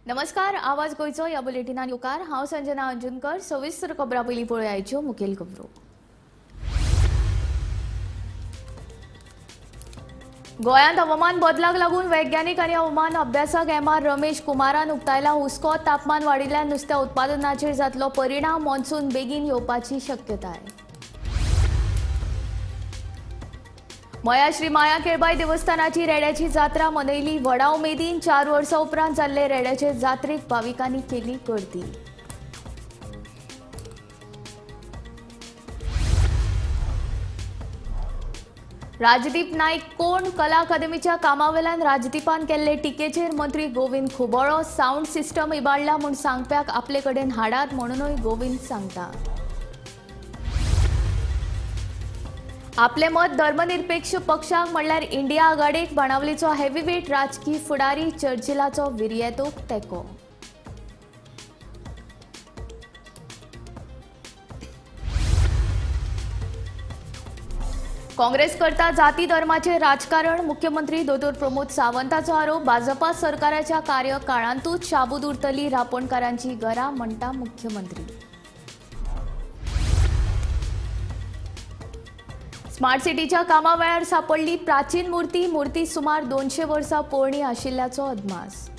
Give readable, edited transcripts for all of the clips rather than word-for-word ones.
नमस्कार, आवाज गोयचो या बुलेटिनान येवकार हांव संजना अंजुनकर। सविस्तर खबरां पयलीं पळोवया आयच्यो मुखेल खबरो। गोंयांत हवामान बदलाक लागून वैज्ञानीक आनी हवामान अभ्यासक एम.आर. रमेश कुमारान उक्तायला हुस्को तापमान वाडिल्ल्यान नुस्त्या उत्पादनाचेर जातलो परिणाम, मॉन्सून बेगीन येवपाची शक्यताय। मया श्री माया केळबाई देवस्थानाची रेड्याची जात्रा मनयली व्हडा उमेदीन। 4 वर्सां उपरांत जाल्ले रेड्याचे जात्रेक भाविकांनी केली गर्दी। राजदीप नाईक कोण कला अकादमीच्या कामावेल्यान राजदीपान केल्ले टिकेचेर मंत्री गोविंद खुबळो। साऊंड सिस्टम इबाडला म्हूण सांगप्याक आपले कडेन हाडात म्हणूनय गोविंद सांगता। आपले मत धर्मनिरपेक्ष पक्षाक म्हणल्यार इंडिया आघाडीक बाणावलीचो हेवीवेट राजकीय फुडारी चर्चिलाचो विर्येतोक तेंको। काँग्रेस करता जाती धर्माचे राजकारण, मुख्यमंत्री दोतोर प्रमोद सावंताचो आरोप। भाजपा सरकाराच्या कार्यकाळांतूच शाबूत उरतली रापणकारांची घरां म्हणटा मुख्यमंत्री। स्मार्ट सिटीच्या कामा वेळार सापडली प्राचीन मूर्ती सुमार 200 वर्सां पोरणी आशिल्ल्याचो अदमास।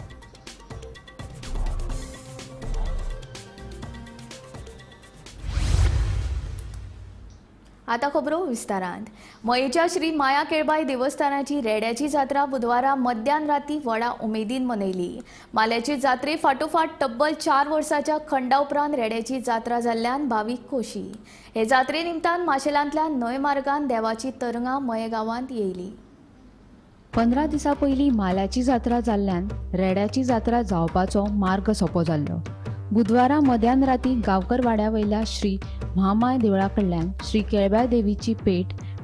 आता खबरो विस्तारांत। मयेच्या श्री माया केळबाई देवस्थानाची रेड्याची जात्रा बुधवारा मध्यान राती व्हडा उमेदीन मनयली। माल्याची जात्रे फाटोफाट तब्बल 4 वर्सांच्या खंडा उपरांत रेड्याची जात्रा जाल्ल्यान भावीक खोशी। हे जात्रे निमतान माशेलांतल्यान न्हंय मार्गान देवाची तरंगा मये गांवांत येयली। 15 दिसां पयलीं माल्याची जात्रा जाल्ल्यान रेड्याची जात्रा जावपाचो मार्ग सोंपो जाल्लो। बुधवारा मध्यान राती गांवकर वाड्या वयल्या श्री महामाय देवळा कडल्यान श्री केळबाई देवीची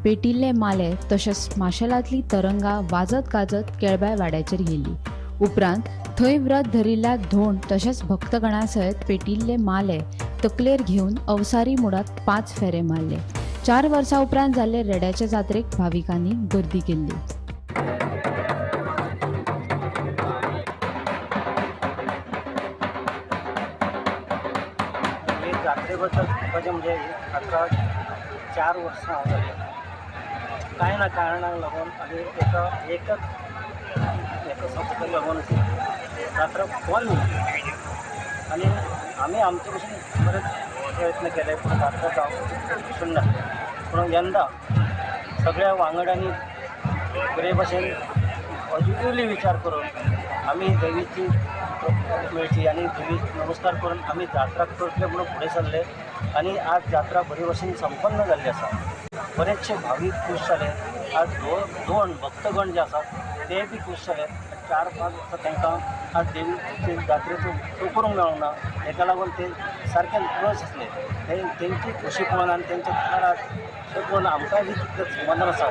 पेटिल्ले माले तशेंच माशेलांतली तरंगा वाजत गाजत केळबाई वाड्याचेर गेली। उपरांत थंय व्रत धरिल्ल्या धोंड तशेंच भक्तगणां सयत पेटिल्ले माले तकलेर घेवन अवसारी मुडात 5 फेरे मारले। 4 वर्सां उपरांत जाल्ले रेड्याच्या जात्रेक भाविकांनी गर्दी केल्ली। जात्रेबद्दल म्हणजे आता 4 वर्सां हांव जालें। कांय ना कारणाक लागून आमी एकच संस्थेक लागून जात्रा बंद आनी आमी आमचे भशेन बरेच प्रयत्न केले पूण जात्रा जावंक ना। पूण यंदा सगळ्या वांगड्यांनी बरे भशेन पॉझिटिव्हली विचार करून आमी देवीची मेळची आनी देवीक नमस्कार करून आमी जात्रा करतले म्हणून फुडें सरले आनी आज जात्रा बरे भशेन संपन्न जाल्ली आसा। बरेचशे भावीक खूश जाले। आज दोन भक्तगण जे आसात ते बी खूश जाले। 4-5 वर्सां तांकां आज देवीचे जात्रेचो उत्सव करूंक मेळूंक ना, ताका लागून ते सारके निराश आसले। तेंची खोशी पळोवन आनी तेंचे खाडात ते पळोवन आमकांय बी तितलें समाधान आसा।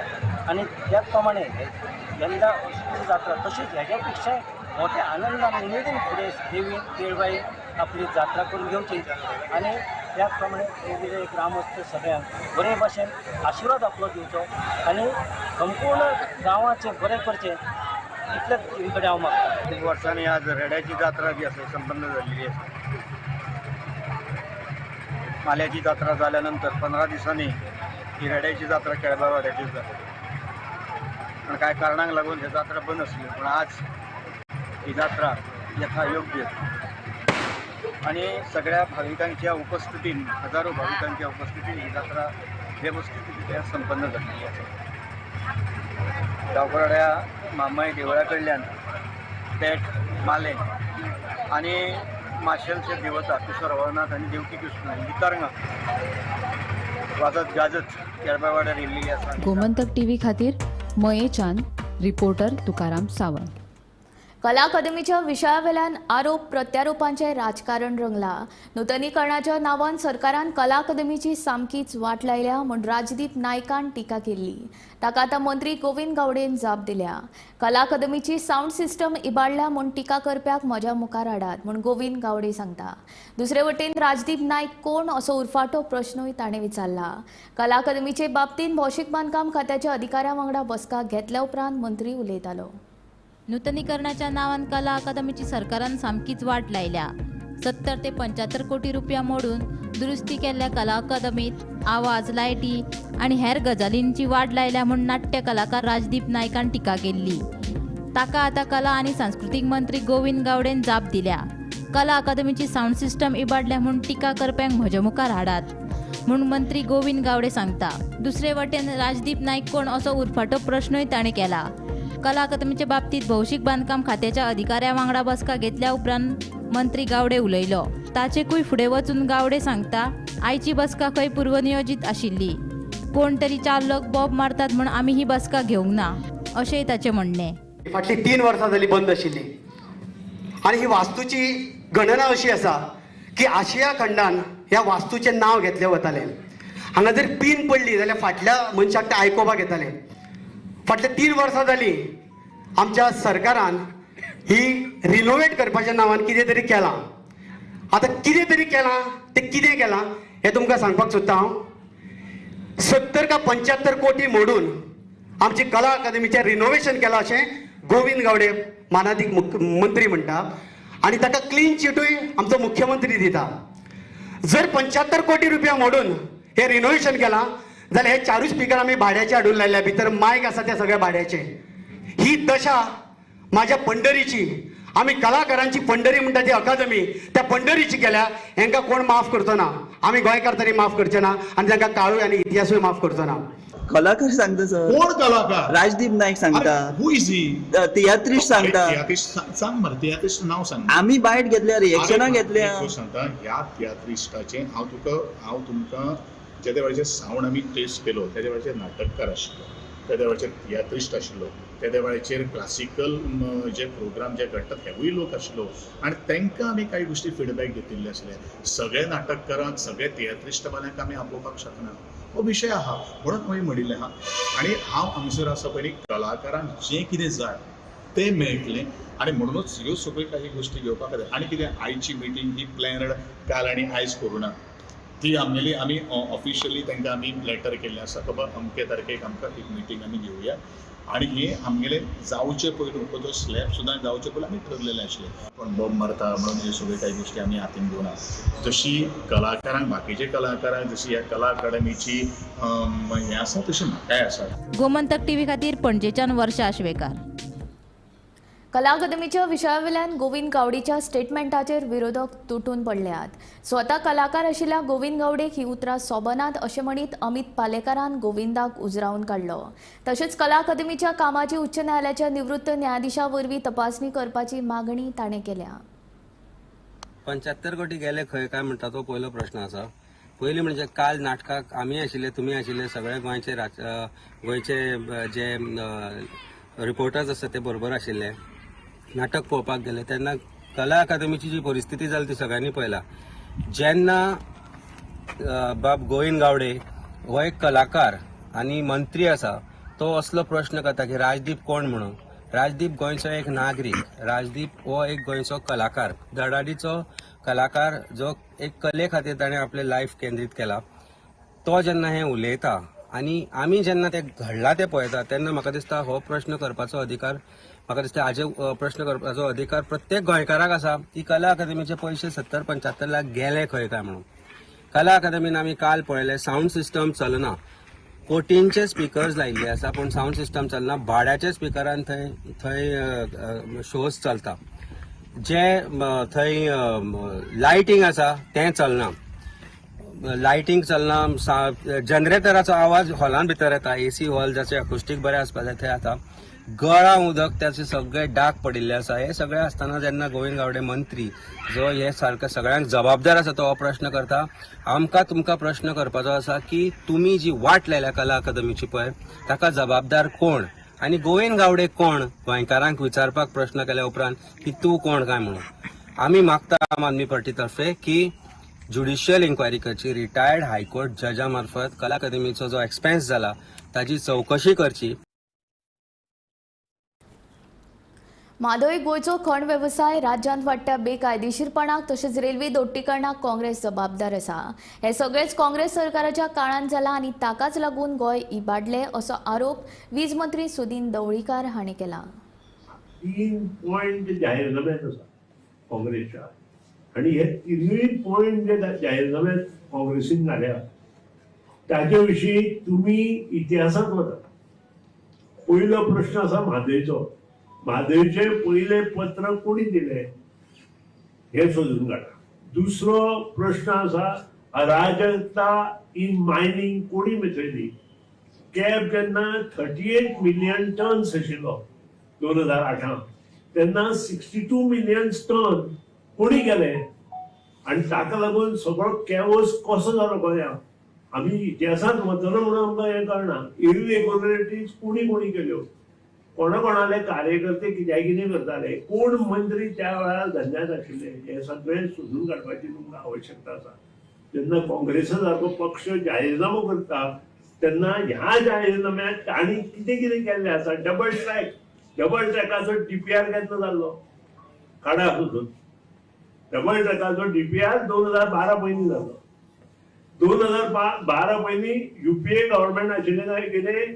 आनी त्याच प्रमाणे यंदा अशी जात्रा तशीच हेज्या पेक्षा मोठ्या आनंदान उमेदीन फुडें देवी केळबाई आपली जात्रा करून घेवची आनी त्याच प्रमाणे देवीचे एक ग्रामस्थ सगळ्यांक बरे भशेन आशिर्वाद आपलो दिवचो आनी संपूर्ण गांवाचें बरें करचें इतलेंच देवी कडेन हांव मागतां। 3 वर्सांनी आज रेड्याची जात्रा जी आसा संपन्न जाल्ली आसा। माल्याची जात्रा जाल्यानंतर 15 दिसांनी ही रेड्याची जात्रा केळबाई वाड्याचेर जाता। पण कांय कारणांक लागून ही जात्रा बंद आसली, पण आज ही जात्रा यथायोग्य आणि सगळ्या भाविकांच्या उपस्थितीन हजारो भाविकांच्या उपस्थितीन ही जात्रा व्यवस्थितरित्या संपन्न जाल्ली आसा। गांवकरवाड्या महामाय देवळा कडल्यान पेट माले आणि माशेलचे देवता किशोर रवळनाथ आणि देवकी कृष्ण ही तरंगा वाजत गाजत केळबाई वाड्यार येयल्ली आसा। गोमंतक टीव्ही खातीर मयेच्यान रिपोर्टर तुकाराम सावंत। कला अकादमीच्या विशयावेल्यान आरोप प्रत्यारोपांचे राजकारण रंगला। नूतनीकरणाच्या नांवान सरकारान कला अकादमीची सामकीच वाट लायल्या म्हूण राजदीप नायकान टिका केल्ली। ताका आतां मंत्री गोविंद गावडेन जाप दिल्या। कला अकादमीची साऊंड सिस्टम इबाडल्या म्हूण टिका करप्याक म्हज्या मुखार हाडात म्हूण गोविंद गावडे सांगता। दुसरे वटेन राजदीप नायक कोण असो उरफाटो प्रश्नूय ताणें विचारला। कला अकादमीचे बाबतींत भौशीक बांदकाम खात्याच्या अधिकाऱ्यां वांगडा बसका घेतल्या उपरांत मंत्री उलयतालो। नूतनीकरणाच्या नावान कला अकादमीची सरकारान सामकीच वाट लायल्या. 70 ते 75 कोटी रुपया मोडून दुरुस्ती केल्ल्या कला अकादमीत आवाज, लायटी आणि हेर गजालींची वाड लायल्या म्हूण नाट्य कलाकार राजदीप नायकान टिका केल्ली. ताका आतां कला आनी सांस्कृतीक मंत्री गोविंद गावडेन जाप दिल्या. कला अकादमीची साऊंड सिस्टम इबाडल्या म्हूण टिका करप्यांक म्हजे मुखार हाडात म्हूण मंत्री गोविंद गावडे सांगता. दुसरे वटेन राजदीप नायक कोण असो उरफाटो प्रश्नूय ताणें केला. कला अकादमीच्या बाबतीत भौशीक बांदकाम खात्याच्या अधिकाऱ्या वांगडा बसका घेतल्या उपरांत मंत्री गावडे उलयलो. ताचेकूय फुडें वचून गावडे सांगता, आयची बसका खंय पूर्वनियोजीत आशिल्ली. कोण तरी 4 लोक बॉब मारतात म्हूण आमी ही बसका घेवंक ना, अशेंय ताचें म्हणणें. फाटली 3 वर्सां जाली बंद आशिल्ली आनी ही वास्तूची गणना अशी आसा की आशिया खंडान ह्या वास्तूचें नांव घेतलें वतालें. हांगा जर पीन पडली जाल्यार फाटल्या मनशाक तें आयकोपाक येतालें. फाटले 3 वर्सां जालीं आमच्या सरकारान ही रिनोवेट करपाच्या नांवान कितें तरी केलां. आतां कितें तरी केलां तें कितें केलां हें तुमकां सांगपाक सोदतां हांव. 70 का 75 कोटी मोडून आमची कला अकादमीचें रिनोवेशन केलां अशें गोविंद गावडे मानाधीक मंत्री म्हणटा आनी ताका क्लीन चिटूय आमचो मुख्यमंत्री दिता. जर 75 कोटी रुपया मोडून हे रिनोवेशन केलां जाल्यार हे 4 स्पिकर आमी भाड्याचे हाडून लायल्या. भितर मायक आसा ते सगळे भाड्याचे. ही दशा माझ्या पंढरीची, आमी कलाकारांची पंढरी म्हणटा ती अकादमी, त्या पंढरीची केल्या. हांकां कोण माफ करचो ना. आमी गोंयकार तरी माफ करचे ना आनी तांकां काळूय आनी इतिहासूय माफ करचो ना. कलाकार सांगता सर. कोण कलाकार? राजदीप नाईक सांगता. Who is he? तियात्रिस्ट सांगता. सांग मरे, तियात्रिस्ट नाव सांग. आम्ही बायट घेतल्या, रिएक्शनां घेतल्या. सांगता ह्या तियात्रिस्टाचे हांव तुमकां ज्या वेळाचेर सावंड आमी टेस्ट केलो त्या वेळाचेर नाटककार आशिल्लो, त्या वेळाचेर तियात्रिस्ट आशिल्लो, त्या वेळाचेर क्लासिकल जे प्रोग्राम जे घडटात हेवूय लोक आशिल्लो आनी तांकां आमी कांय गोश्टी फीडबॅक दितिल्ले आसले. सगळे नाटककारांक, सगळे तियात्रिस्टवाल्यांक आमी आपोवपाक शकना, हो विशय आहा. म्हणून हांवें म्हणिल्लें आहा. आनी हांव हांगसर आसा पयलीं कलाकारांक जें कितें जाय तें मेळटलें आनी म्हणूनच ह्यो सगळ्यो काही गोश्टी घेवपा खातीर. आनी कितें आयची मिटींग ही प्लॅनड काल आनी आयज करूं ना. ती आमगेली आमी ऑफिशियली तांकां आमी लॅटर केल्लें आसा की बाबा अमके तारखेक आमकां एक मिटींग आमी घेवया आनी हें आमगेलें जावचे पयलू तो स्लॅब सुद्दां जावचे पयलीं आमी ठरलेलें आसलें. पण बॉब मारता म्हणून ह्यो सगळ्यो काही गोश्टी आमी हातीन घेवना. जशी कलाकारांक, बाकीचे कलाकारांक जशी ह्या कला अकादमीची हें आसा तशी म्हाकाय आसा. गोमंतक टीव्ही खातीर पणजेच्यान वर्षा आशवेकार. कला अकादमीच्या विशयावेल्यान गोविंद गावडेच्या स्टेटमेंटाचेर विरोधक तुटून पडल्यात. स्वता कलाकार आशिल्ल्या गोविंद गावडेक ही उतरां सोबनात अशें म्हणीत अमित पालेकरान गोविंदाक उजरावन काडलो. तशेंच कला अकादमीच्या कामाची उच्च न्यायालयाच्या निवृत्त न्यायाधीशा वरवीं तपासणी करपाची मागणी ताणें केल्या. 75 कोटी गेले खंय काय म्हणटा तो पयलो प्रश्न आसा. पयलीं म्हणजे काल नाटकाक आमी आशिल्ले, तुमी आशिल्ले, सगळे गोंयचे जे रिपोर्टर्स आसा ते बरोबर आशिल्ले. नाटक पळोवपाक गेले तेन्ना कला अकादमीची जी परिस्थिती जाली ती सगळ्यांनी पळयला. जेन्ना बाब गोविंद गावडे हो एक कलाकार आनी मंत्री आसा, तो असलो प्रश्न करता की राजदीप कोण म्हणून. राजदीप गोंयचो एक नागरीक, राजदीप हो एक गोंयचो कलाकार, धडाडीचो कलाकार जो एक कले खातीर ताणें आपलें लायफ केंद्रीत केला. तो जेन्ना हें उलयता आनी आमी जेन्ना तें घडलां तें पळयता तेन्ना म्हाका दिसता हो प्रश्न करपाचो अधिकार, म्हाका दिसता हाजे प्रश्न करपाचो अधिकार प्रत्येक गोंयकाराक आसा की कला अकादमीचे पयशे 70-75 लाख गेले खंय काय म्हणून. कला अकादमीन आमी काल पळयलें साऊंड सिस्टम चलना. कोटींचे स्पिकर्स लायिल्ले आसा पूण साऊंड सिस्टम चलना. भाड्याच्या स्पिकरान थंय शोज चलता. जे थंय लायटींग आसा तें चलना. लायटींग चलना. जनरेटराचो आवाज हॉलान भितर येता. एसी हॉल जाचे अकुस्टीक बरें आसपाक जाय थंय आतां गळां उदक, त्याचे सगळे डाग पडिल्ले आसा. हे सगळे आसतना जेन्ना गोविंद गावडे मंत्री जो हे सारको सगळ्यांक जबाबदार आसा तो हो प्रश्न करता, आमकां तुमकां प्रश्न करपाचो आसा की तुमी जी वाट लायल्या कला अकादमीची पळय ताका जबाबदार कोण आनी गोविंद गावडे कोण. गोंयकारांक विचारपाक प्रश्न केल्या उपरांत की तूं कोण काय म्हणून. आमी मागता आम आदमी पार्टी तर्फे की ज्युडिशियल इन्क्वायरी करची. रिटायर्ड हायकोर्ट जजा मार्फत कला अकादमीचो जो एक्सपेन्स जाला ताची चवकशी करची. म्हादय गोंयचो खण वेवसाय राज्यांत वाडट्या बेकायदेशीरपणाक तशेंच रेल्वे दोट्टीकरणाक काँग्रेस जबाबदार आसा. हे सगळेच काँग्रेस सरकाराच्या काळांत जाला आनी ताकाच लागून गोंय इबाडलें असो आरोप वीज मंत्री सुदीन ढवळीकार हांणी केला. 3 पॉयंट जाहीरनाम्यात आसा काँग्रेसच्या आणि हे 3 पॉयंट जे जाहीरनाम्यात काँग्रेसीन घाल्या ताचे विशीं तुम्ही इतिहासात वता. पयलो प्रश्न आसा म्हादयचो. म्हादयचे पयले पत्र कोणी दिले हे सोदून काडा. दुसरो प्रश्न आसा अराजकता इन मायनिंग कोणी मेळयली. कॅब जेन्ना 38 मिलियन टन्स आशिल्लो 2008 तेन्ना 62 मिलियन टन कोणी केले आणि ताका लागून सगळो कॅवस कसो जालो गोंयांत. आमी इतिहासांत वतलो म्हणून आमकां हें कळना. इरेग्युलरिटीज कोणी केल्यो, कोणाले कार्यकर्ते कितें करताले, कोण मंत्री त्या वेळार धंद्यात आशिल्ले हे सगळें सोदून काडपाची तुमकां आवश्यकता आसा. जेन्ना काँग्रेसा सारको पक्ष जाहीरनामो करता तेन्ना ह्या जाहीरनाम्यात तांणी कितें कितें केल्लें आसा. डबल ट्रॅकाचो DPR केन्ना जाल्लो काडा सोदून. डबल ट्रॅकाचो DPR 2012 पयलीं जाल्लो. 2012 पयलीं UPA गव्हर्मेंट आशिल्लें काय कितें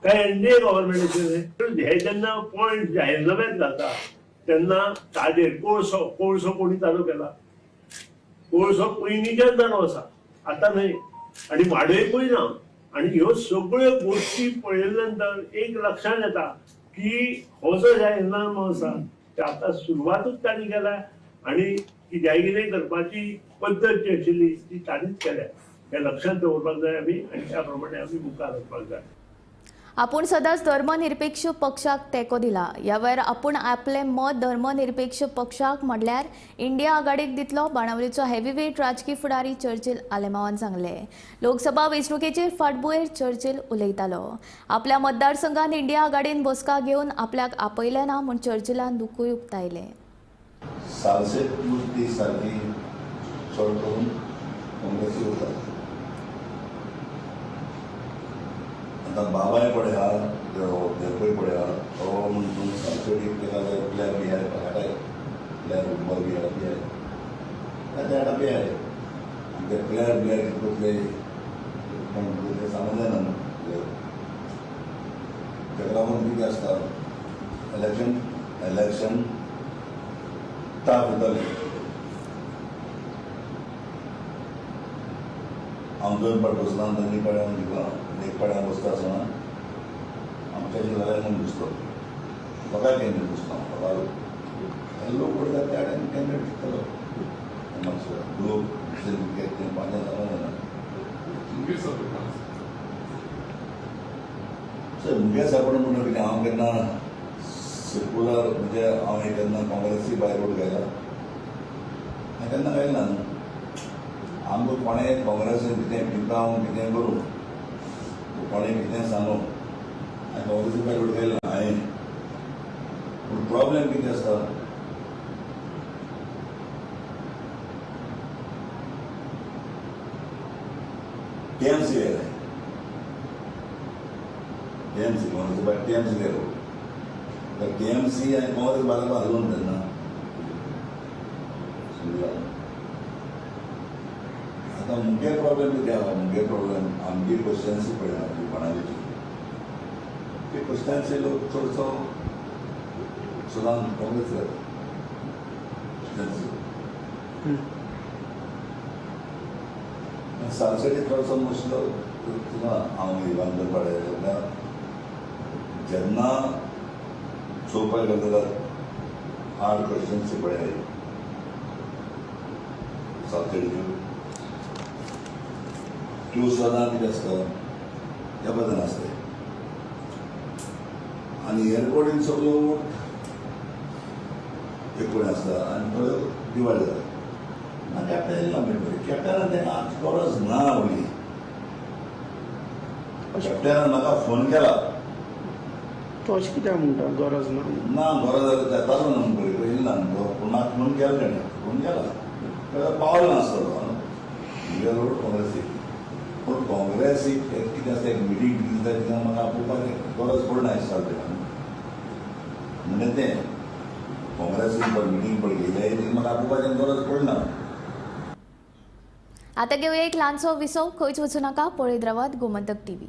काय NDA गव्हर्मेंट आशिल्लें. हे जेन्ना पॉयंट जाहीरनाम्यात जाता तेन्ना ताजेर कोळसो कोणी चालू केला. कोळसो पयलींच्याच जाणो आसा, आतां न्हय. आणि वाडयकूय ना. आणि ह्यो सगळ्यो गोष्टी पळयले नंतर एक लक्षात येता की हो जो जाहीरनामो आसा ते आतां सुरवातूच तांणी केल्या आणि कितें करपाची पद्दत जी आशिल्ली ती तांणीच केल्या. हे लक्षात दवरपाक जाय आमी आणि त्या प्रमाणे आमी मुखार वचपाक जाय. आपूण सदांच धर्मनिरपेक्ष पक्षाक तेंको दिला. ह्या वेळार आपूण आपले मत धर्मनिरपेक्ष पक्षाक म्हटल्यार इंडिया आघाडीक दितलो बाणावलेचो हेवीवेट राजकीय फुडारी चर्चिल आलेमावान सांगले. लोकसभा वेंचणुकेचेर फाटभुंयेर चर्चिल उलयतालो. आपल्या मतदारसंघात इंडिया आघाडीन बसका घेवन आपल्याक आपयले ना म्हूण चर्चिलान दुखूय उक्तायलें. सालसेत मूर्ती सारखी चड करून काँग्रेसी वता. आता बाबाय पळया देवूय पळया तो म्हणून सालसेट केला जाल्यार प्लेयर बी आय हाडाय प्लेयर फुटबॉल बी आय ते हाडा बी आय आनी ते प्लेयर कितले ते सांगूंक जायना न्हू. ताका लागून कितें आसता इलेक्शन टाफ जातालें. हांव 2 फावट बसला 2 पाळ्यांक जिखला. 1 पाळ्यांक बसता आसतना आमच्याशी जाल्यार म्हणून दिसलो लोकांक कॅन्डिडेट दिसलो. लोक पळयता त्या टायम कॅन्डिडेट जिखतलो. मातसो ग्रुप 5 जावं मुगे सापड म्हणून कितें हांव केन्ना सेक्युलर म्हणजे हांव केन्ना काँग्रेसी भायर वोट घायला केन्ना घायना. आमकां कोणें काँग्रेसीन कितें पिकावूं कितें करूं कोणें कितें सांगूं हांवें काँग्रेसी भायर वोट घायला हांवें. पूण प्रॉब्लेम कितें आसता TMC गेले. काँग्रेसी भायर TMC गेलो. TMC आनी काँग्रेस बाराबर हालोवन तेन्ना आतां मुगे प्रॉब्लेम कितें आहा. मुगे प्रॉब्लेम आमगे क्वेश्चन्स पळया कोणाची ते क्वेश्चन्स लोक चडसो सदांच काँग्रेस सालसेटी चडसो मुसलो हांव इवांदर पळय जेन्ना चोवपाक गेलो जाल्यार हार्ड क्वेश्चन्स पळय सालसेटीच्यो त्यो सदां कितें आसता ह्या बद्दल आसता. आनी एअरपोर्टीन सगळो एकूण आसता आनी तो डिवायड जाता. ना कॅप्टन येयला कॅप्टनान तेका गरज ना व्हडली. कॅप्टनान म्हाका फोन केला तो अशें कित्याक म्हणटा गरज ना. ना गरज येतालो न्हू पळय येयला न्हू. पूण म्हाका फोन केलो ताणें फोन केला पावलो नासतलो मुगे रोड काँग्रेसीक. पूण काँग्रेसीक कितें आसता एक मिटींग दिता तेन्ना म्हाका आपोवपाक गरज पडना दिसताली म्हणजे तें काँग्रेसीक मिटींग पळय घेयले म्हाका आपोवपाची गरज पडना. आता घेऊया एक ल्हानसो विसव. खंयच वचूं नाका, पळयत रावात गोमंतक TV.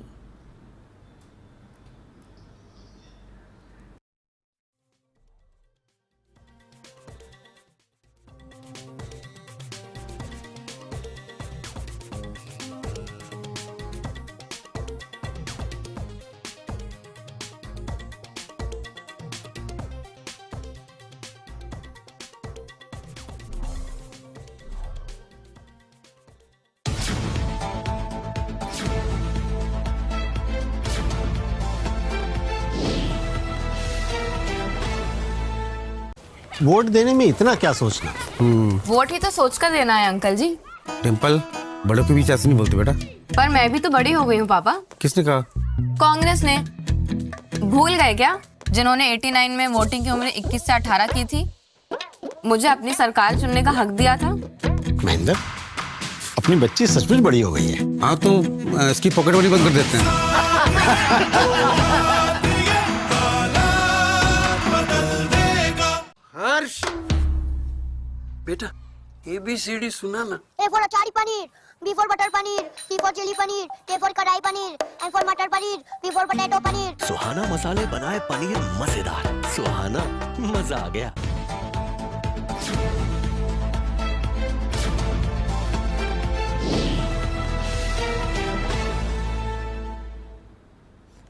वोट देने में इतना क्या सोचना। वोट ही तो सोच कर देना है अंकल जी। डिम्पल, बड़ों के बीच ऐसे नहीं बोलते बेटा। पर मैं भी तो बड़ी हो गई हूँ पापा। किसने कहा? कांग्रेस ने। भूल गए क्या, जिन्होंने 89 में वोटिंग की उम्र 21 से 18 की थी, मुझे अपनी सरकार चुनने का हक दिया था। महेंद्र, अपनी बच्ची सचमुच बड़ी हो गई है। हाँ तो इसकी पॉकेट मनी बंद कर देते हैं। हर्ष बेटा ABCD सुना ना। A for achari paneer, B for butter paneer, C for chili paneer, K for kadai paneer, M for matar paneer, P for potato paneer। Suhana मसाले बनाए पनीर मजेदार। सुहाना, मजा आ गया।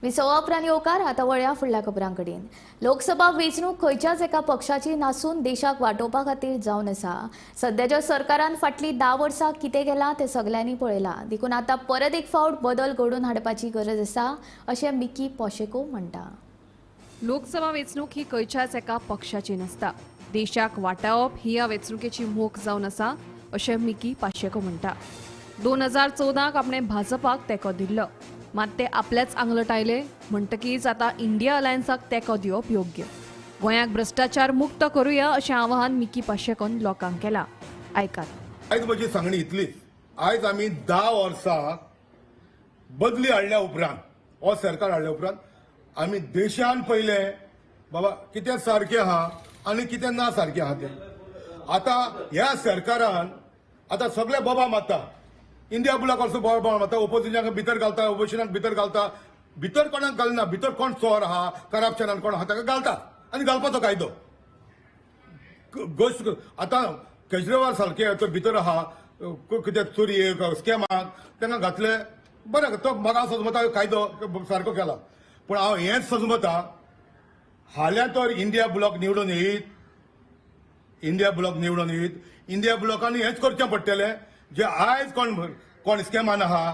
विसवा उपरांत येवकार आतां वळया फुडल्या खबरां कडेन. लोकसभा वेंचणूक खंयच्याच एका पक्षाची नासून देशाक वांटोवपा खातीर जावन आसा. सद्याच्या सरकारान फाटलीं 10 वर्सां कितें केलां तें सगल्यांनी पळयलां. देखून आतां परत एक फावट बदल घडोवन हाडपाची गरज आसा अशें मिकी पॉशेको म्हणटा. लोकसभा वेंचणूक ही खंयच्याच एका पक्षाची नासता. देशाक वाटावप ही ह्या वेंचणुकेची मोख जावन आसा अशें मिकी पाशेको म्हणटा. 2014 आपणें भाजपाक तेंको दिल्लो, मात ते आपलेच आंगलटायले म्हणटकीच आतां इंडिया अलायन्साक तेंको दिवप योग्य. गोंयाक भ्रष्टाचार मुक्त करूया अशें आवाहन मिकी पाशेकोन लोकांक केलां. आयकात. आयज म्हजी सांगणी इतलीच. आयज आमी 10 वर्सां बदली हाडल्या उपरांत, हो सरकार हाडल्या उपरांत आमी देशान पयले बाबा कितें सारकें आहा आनी कितें ना सारकें आहा तें. आतां ह्या सरकारान आतां सगळे बोबा मारता. इंडिया ब्लॉक असो बोबा मारता, ओपोजिशनाक भितर घालता, ओपोजिशनाक भितर घालता. भितर कोणाक घालना, भितर कोण चोर आहा, करप्शनान कोण आहा ताका घालतात आनी घालपाचो कायदो. गोश्ट आतां केजरीवाल सारके तो भितर आहा, कितें चोरयेक स्कॅमाक तांकां घातले, बरें तो म्हाका समजता कायदो सारको केला. पूण हांव हेंच समजता, हाल्या तर इंडिया ब्लॉक निवडून येयत, इंडिया ब्लॉक निवडून येयत, इंडिया ब्लॉकांनी हेंच करचें पडटलें जे आयज कोण स्कॅमान आहा,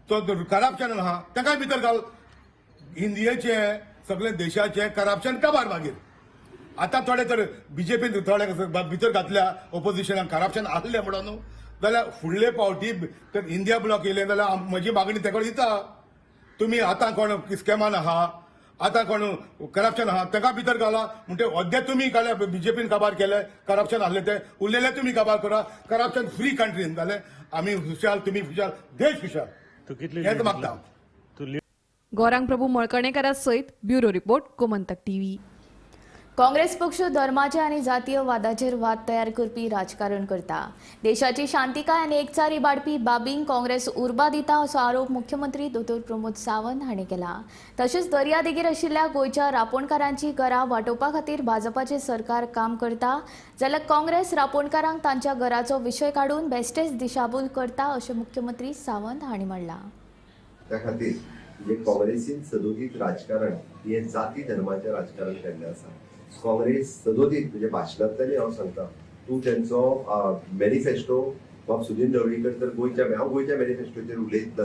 तो करप्शनान आहा तांकांय भितर घाल. इंडियेचे सगळे देशाचे करप्शन काबार मागीर. आतां थोडे तर बीजेपीन थोडे भितर घातल्या ओपोजिशनाक करप्शन आसलें म्हणून, जाल्यार फुडले फावटी तर इंडिया ब्लॉक येयलें जाल्यार म्हजी मागणी तेका दिता. तुमी आतां कोण स्कॅमान आहा, आतां कोण करप्शन आहा ताका भितर घाला. म्हणटे अद्या तुमी काल्या बीजेपीन काबार केले, करप्शन आसलें ते उरलेले तुमी काबार करा. करप्शन फ्री कंट्रीन जालें आमी खुशाल, तुमी खुशाल, देश खुशाल. हेंच मागता. गौरांग प्रभू मळकणेकारा सयत bureau report, Gomantak TV. Congress पक्ष धर्माचे आनी जातीय वादाचेर वाद तयार करपी राजकारण करता. देशाची शांतीकाय आनी एकचारी इबाडपी बाबींक काँग्रेस उर्बा दिता असो आरोप मुख्यमंत्री दोतोर प्रमोद सावंत हांणी केला. तशेंच दर्यादेगेर आशिल्ल्या गोंयच्या रापणकारांची घरां वांटोवपा खातीर भाजपाचें सरकार काम करता, जाल्यार काँग्रेस रापणकारांक तांच्या घराचो विशय काडून बेश्टेच दिशाभूल करता अशें मुख्यमंत्री सावंत हांणी म्हणलां. त्या खातीर जे काँग्रेसीन सदोदीत राजकारण हे जाती धर्माचें राजकारण केल्लें आसा. काँग्रेस सदोदीत म्हणजे भाशणांतल्यानय हांव सांगता, तूं तेंचो मॅनिफेस्टो बाब सुनील ढवळीकर तर हांव गोंयच्या मॅनिफेस्टोचेर उलयतना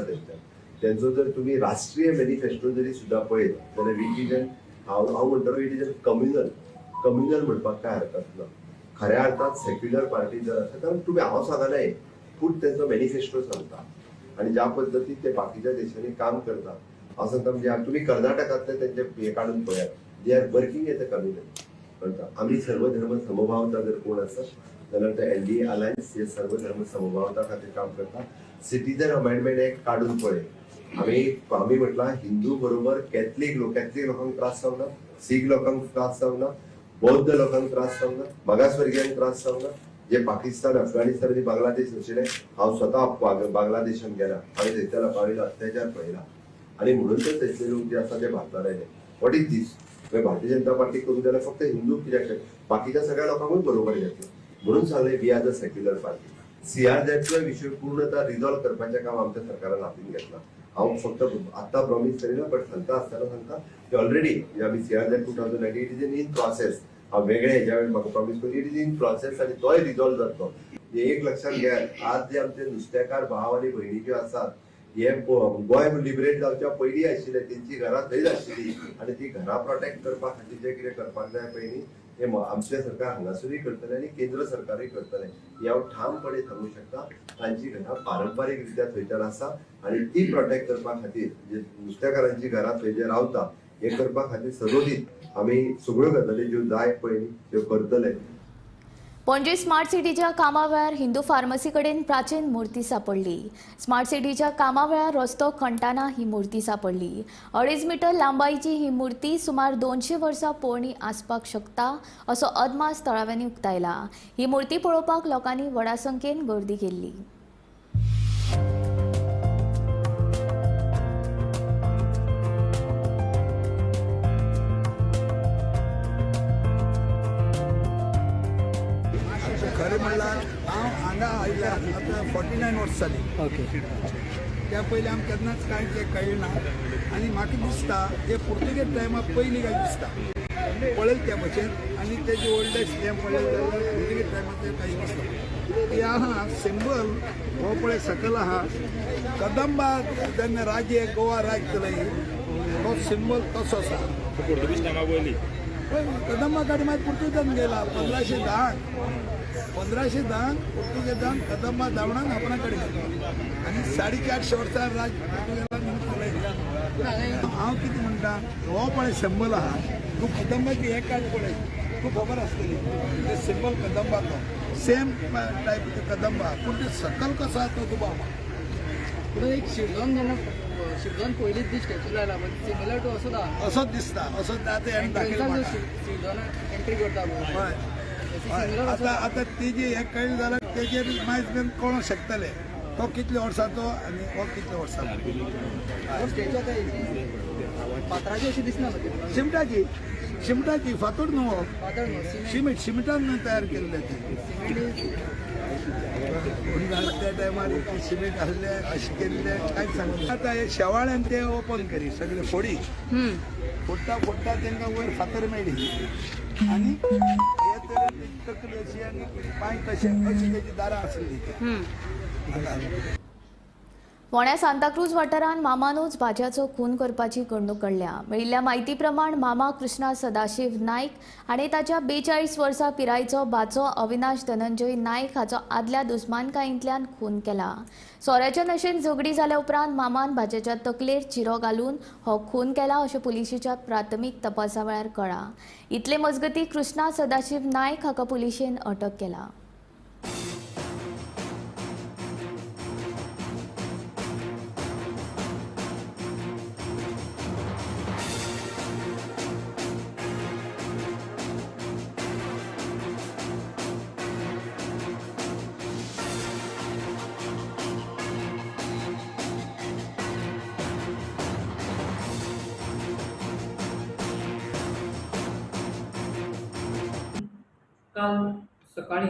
तेंचो जर तुमी राष्ट्रीय मॅनिफेस्टो जरी सुद्दां पळयत जाल्यार इट इज एन हांव म्हणटलो इट इज एन कम्युनल म्हणपाक काय हरकत ना. खऱ्या अर्थात सेक्युलर पार्टी जर आसा, कारण तुमी हांव सांगनाय, पूण तेंचो मॅनिफेस्टो सांगता आनी ज्या पद्दतीन ते बाकीच्या देशांनी काम करता. हांव सांगता म्हणजे तुमी कर्नाटकांतले तेंचे हे काडून पळयात, they are working as a community. कळटा, आमी सर्वधर्म समभावता जर कोण आसा जाल्यार ते NDA अलायन्स हे सर्वधर्म समभावता खातीर काम करता. सिटीजन अमेंडमेंट एक्ट काडून पळय. आमी म्हटलां हिंदू बरोबर कॅथलीक लोकांक त्रास जावना, सीख लोकांक त्रास जावना, बौद्ध लोकांक त्रास जावना, मागासवर्गीयांक त्रास जावना. जे पाकिस्तान, अफगाणिस्तान आणि बांगलादेश आशिल्ले, हांव स्वता बांगलादेशान गेला, हांवें थंयच्या लोकांनी अत्याचार पळयला आनी म्हणून तर थंयचे लोक जे आसा ते भारतांत आयले. What is this? Bharatiya Janata party करून जाल्यार फक्त हिंदू कित्याक बाकीच्या सगळ्या लोकांकूच बरोबर घेतलो. म्हणून सांगलें we are the secular party. CRZ विशय पूर्णतः रिझॉल्व करपाचें काम आमच्या सरकारान हातीन घेतलां. हांव फक्त आत्तां प्रॉमिस करिना, बट सांगता आसतना सांगता की ऑलरेडी आमी CRZ 2019 it is in process. हांव वेगळे ज्या वेळी म्हाका प्रॉमिस केली, इट इज इन प्रोसेस आनी तोय रिझॉल्व जातलो. एक लक्षात घेयात, आज जे आमचे नुस्तेकार भाव आनी भयणी ज्यो आसात, हे गोंय लिबरेट जावच्या पयलीं आशिल्ले, तेंची घरां थंयच आशिल्ली आनी ती घरां प्रोटेक्ट करपा खातीर जे कितें करपाक जाय पळय न्ही हे आमचे सरकार हांगासरूय करतले आनी केंद्र सरकारूय करतले हे हांव ठामपणे सांगू शकता. तांची घरां पारंपारीक रित्या थंयच्यान आसा आनी ती प्रोटेक्ट करपा खातीर जे नुस्तेकारांची घरां थंय जे रावता हे करपा खातीर सदोदीत आमी सगळ्यो गजाली ज्यो जाय पळय त्यो करतले. पणजी स्मार्ट सिटीच्या कामा वेळार हिंदू फार्मसी कडेन प्राचीन मूर्ती सापडली. स्मार्ट सिटीच्या कामा वेळार रस्तो खणटाना ही मूर्ती सापडली. 2.5 मीटर लांबायची ही मूर्ती सुमार 200 वर्सां पोरणी आसपाक शकता असो अदमास थळाव्यांनी उक्तायला. ही मूर्ती पळोवपाक लोकांनी व्हडा संख्येन गर्दी केल्ली. खरें म्हणल्यार हांव हांगा आयल्या आतां 49 वर्स जालीं. ओके. त्या पयलीं आमकां केन्नाच कांय तें कळ्ळें ना आनी म्हाका दिसता ते पुर्तुगेज टायमा पयलीं काय दिसता पळयलें त्या भशेन आनी तेजे ओल्डेस्ट हें पळयलें जाल्यार पुर्तुगेज टायमा तें कांय दिसता. ते आहा सिंबल हो पळय सकयल आहा कदंबा जेन्ना राज्य गोवा राज केलें तो सिंबल तसो आसा. पोर्तुगीज टायमा पयलीं कदंबा गाडी मागीर पुर्तुगेजान गेला 1510 पुर्तुगेजान कदंबा धांवणान आपणा कडेन घेतलो आनी 450 वर्सां राज पुर्तुगेजान चलयलें. हांव कितें म्हणटा हो पळय सिंबल आहा तूं कदंबाची एक कार्ड पळय तूं खबर आसतली ते सिंबल कदंबाचो सेम टायप कदंबा पूण ते सकल कसो आसा तो तुका पुढे एक शिवजोन पयलींच ती स्टॅच्यू लायला पण सिमिलर टू असोच दिसता असोच आतां हेणें दाखयला म्हाका. एंट्री करता आतां तेजी हें कळ्ळें जाल्यार तेजेर मायज बीन कळूंक शकतले तो कितल्या वर्साचो आनी हो कितल्या वर्साचो. स्टॅच्यू आतां फातराची अशी दिसना शिमटाची फातोड न्हू हो शिमिटान तयार केल्ले त्या टायमार सिमेंट आहले अशें केल्ले कांयच सांगले. आतां हे शेवाळ्यान ते ओपन करी सगळे फोडी फोडटा तांकां वयर फातर मेळ्ळी आनी हे तरेन तकली अशी आनी पांय तशे अशी तेजी दारां आसली. फोंड्या सांताक्रूज वाठारांत मामानूच भाज्याचो खून करपाची घडणूक घडल्या. मेळिल्ल्या म्हायती प्रमाण मामा कृष्णा सदाशिव नायक आनी ताच्या 42 वर्सां पिरायेचो भाचो अविनाश धनंजय नायक हाचो आदल्या दुस्मानकायेंतल्यान खून केला. सोऱ्याच्या नशेन झगडी जाल्या उपरांत मामान भाज्याच्या तकलेर चिरो घालून हो खून केला अशें पुलिशेच्या प्राथमीक तपासा वेळार कळ्ळां. इतले मजगतीं कृष्णा सदाशिव नायक हाका पुलिशेन अटक केला. काल सकाळी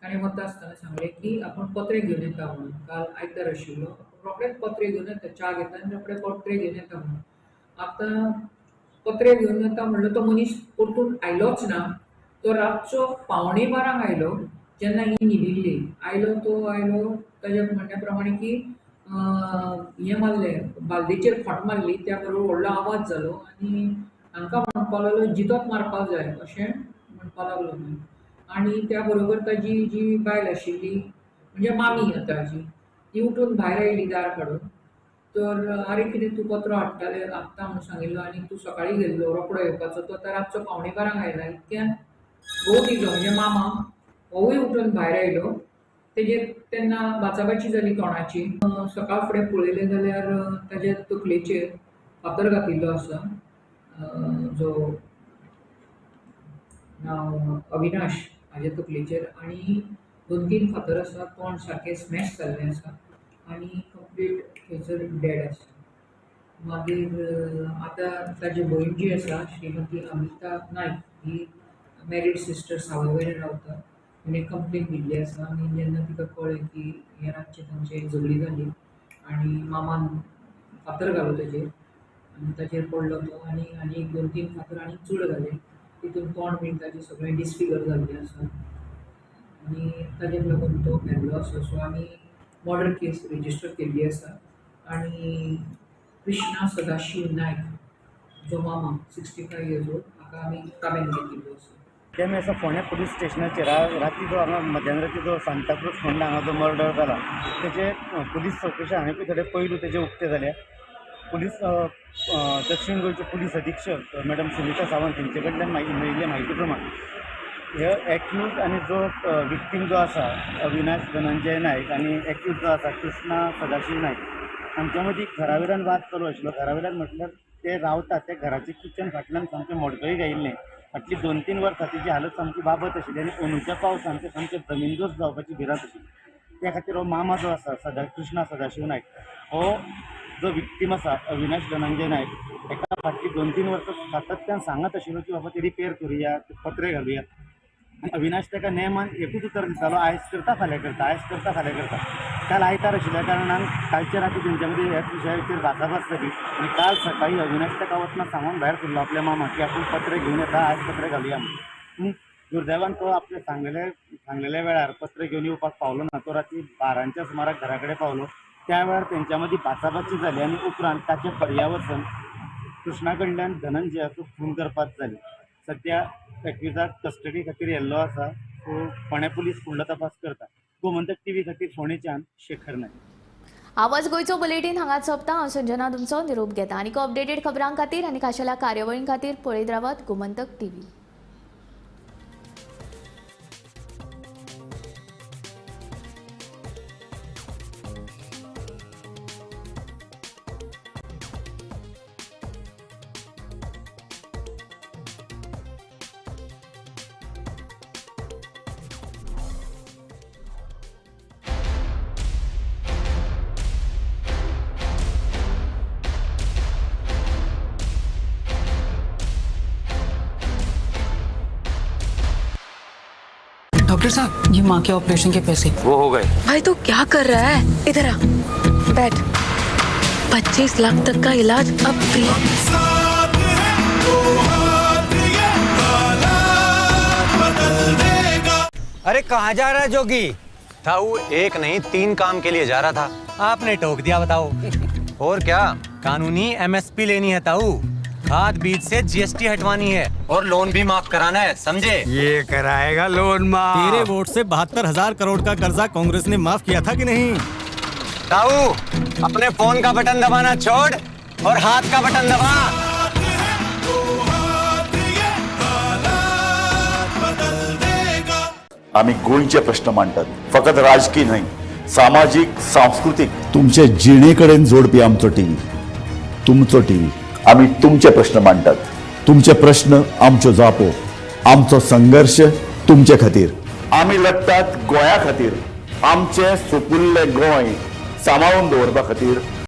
ताणें वता आसतना सांगलें की आपण पत्रे घेवन येता म्हणून. काल आयतार आशिल्लो रोखडेच पत्रे घेवन येता च्या घेता आनी रोखडे पत्रे घेवन येता म्हणून. आतां पत्रे घेवन येता म्हणलो तो मनीस परतून आयलोच ना. तो रातचो 11:15 आयलो जेन्ना ही न्हिदिल्ली. आयलो ताच्या म्हणण्या प्रमाणे की हें मारलें बालदेचेर खोट मारली त्या बरोबर व्हडलो आवाज जालो आनी हांकां म्हणपाक लागलो जितोच मारपाक जाय अशें म्हणपाक लागलो. आनी त्या बरोबर ताजी जी बायल आशिल्ली म्हणजे मामी आतांची ती उठून भायर आयली दार काडून. तर आरे कितें तूं पत्रो हाडटा म्हणून सांगिल्लो आनी तूं सकाळीं गेल्लो रोखडो येवपाचो तो आतां रातचो 11:15 आयला. इतक्यान घोव तिजो म्हणजे मामा होवूय उठून भायर आयलो. तेजेर तेन्ना बाचाबाची जाली तोंडाची. सकाळ फुडें पळयलें जाल्यार ताज्या तकलेचेर फातर घातिल्लो आसा जो नांव अविनाश हाज्या तकलेचेर आनी 2-3 फातर आसा. तोंड सारकें स्मॅश जाल्लें आसा आनी कंप्लीट थंयसर डेड आसा. मागीर आतां ताजी भयण जी आसा श्रीमती अमिता नायक ही मॅरीड सिस्टर सावयवेरें रावता. तिणें कंप्लेन दिल्ली आसा आनी जेन्ना तिका कळ्ळें की हे रातचे तांचे झगडी जाली आनी मामान फातर घालो ताजेर आनी ताजेर पडलो तो आनी एक 2-3 फातर आनी चूड घाले. तितून तोंड बीन ताजें सगळें डिसफिगर जाल्लें आसा आनी ताजेर लागून तो मेल्लो आसा. सो आमी मर्डर केस रेजिस्टर केल्ली आसा आनी कृष्णा सदाशीव नायक जो मामा 65 इयर्स ओल्ड हाका आमी ताब्यांत घेतिल्लो आसा. तेमी असो फोंड्या पुलीस स्टेशनाचेर राती जो हांगा मध्यानराती जो सांताक्रूज फोंडा हांगा जो मर्डर जाला तेजे पुलीस चवकशी आनीकूय थोडे पयलू तेजे उक्ते जाल्या. पुलीस दक्षिण गोंयचे पुलीस अधीक्षक मॅडम सुनीता सावंत तेंचे कडल्यान मेळिल्ले म्हायती प्रमाण हे एक्यूज आनी जो विक्टीम जो आसा अविनाश धनंजय नायक आनी एक्यूज जो आसा कृष्णा सदाशीव नायक हांच्या मदीं घरावेल्यान वाद चालू आशिल्लो. घरावेल्यान म्हटल्यार ते रावतात ते घराचे किचन फाटल्यान सामकें मोडकळी गायिल्लें. फाटलीं 2-3 वर्सां तेजी हालत सामकी बाबत आशिल्ली आनी अंदूच्या पावसान ते सामकें जमीनदोस जावपाची भिरांत आशिल्ली. त्या खातीर हो मामा जो आसा कृष्णा सदाशीव नायक हो जो विक्टीम आसा अविनाश धनंजय नायक ताका फाटलीं 2-3 वर्सां सातत्यान सांगत आशिल्लो की बाबा ते रिपेर करुया, पत्रे घालुया. अविनाश ताका नेमान एकूच उतर दितालो, आयज करता फाल्यां करता, आयज करता फाल्यां करता. काल आयतार आशिल्ल्या कारणान कालच्या राती तेंच्या मदीं ह्याच विशयाचेर भासाभास जाली आनी काल सकाळीं अविनाश ताका वतना सांगून भायर सरलो आपल्या मामाक की आपूण पत्रे घेवन येता, आयज पत्रे घालुया म्हणून. दुर्दैवान तो आपले सांगलेल्या वेळार पत्रे घेवन येवपाक पावलो ना. तो राती 12च्या सुमाराक घरा कडेन पावलो. त्या वेळार तेंच्या मदीं भासाभासी जाली आनी उपरांत ताचे पर्यावसन कृष्णा कडल्यान धनंजयाचो खून करपाक जाली. सध्या एक्युजाक कस्टडी खातीर येल्लो आसा. सो फोंड्या पुलीस फुडलो तपास करता. गोमंतक टीव्ही खातीर फोंडेच्यान शेखर नायक. आवाज गोयचो बुलेटीन हांगाच सोंपता. हांव संजना तुमचो निरोप घेता. आनीक अपडेटेड खबरां खातीर आनी खाशेल्या कार्यावळीं खातीर पळयत रावात गोमंतक टीव्ही. डॉक्टर साहब, ये माँ के ऑपरेशन के पैसे वो हो गए। भाई तू क्या कर रहा है? इधर आ, बैठ। 25 लाख तक का इलाज अब फ्री। अरे कहाँ जा रहा है जोगी? ताऊ, एक नहीं 3 काम के लिए जा रहा था। आपने टोक दिया, बताओ। और क्या? कानूनी MSP लेनी है ताऊ। खाद बीज से GST हटवानी है और लोन भी माफ कराना है, समझे? ये कराएगा लोन माफ। तेरे वोट से 72,000 करोड़ का कर्जा कांग्रेस ने माफ किया था कि नहीं? ताऊ, अपने फोन का बटन दबाना छोड़ और हाथ का बटन दबा। आम्ही गोंयचे प्रश्न मांडतात, फकत राजकीय नाही, सामाजिक सांस्कृतिक. तुमचे जिणेकडेन जोडपी आमचो टीव्ही, तुमचो टीव्ही. आम्ही तुमचे प्रश्न मांडतात. तुमचे प्रश्न आमच्यो जापो, आमचो संघर्ष तुमचे खातीर. आम्ही लढतात गोंया खातीर, आमचे सोपुल्ले गोंय सांबाळून दवरपा खातीर.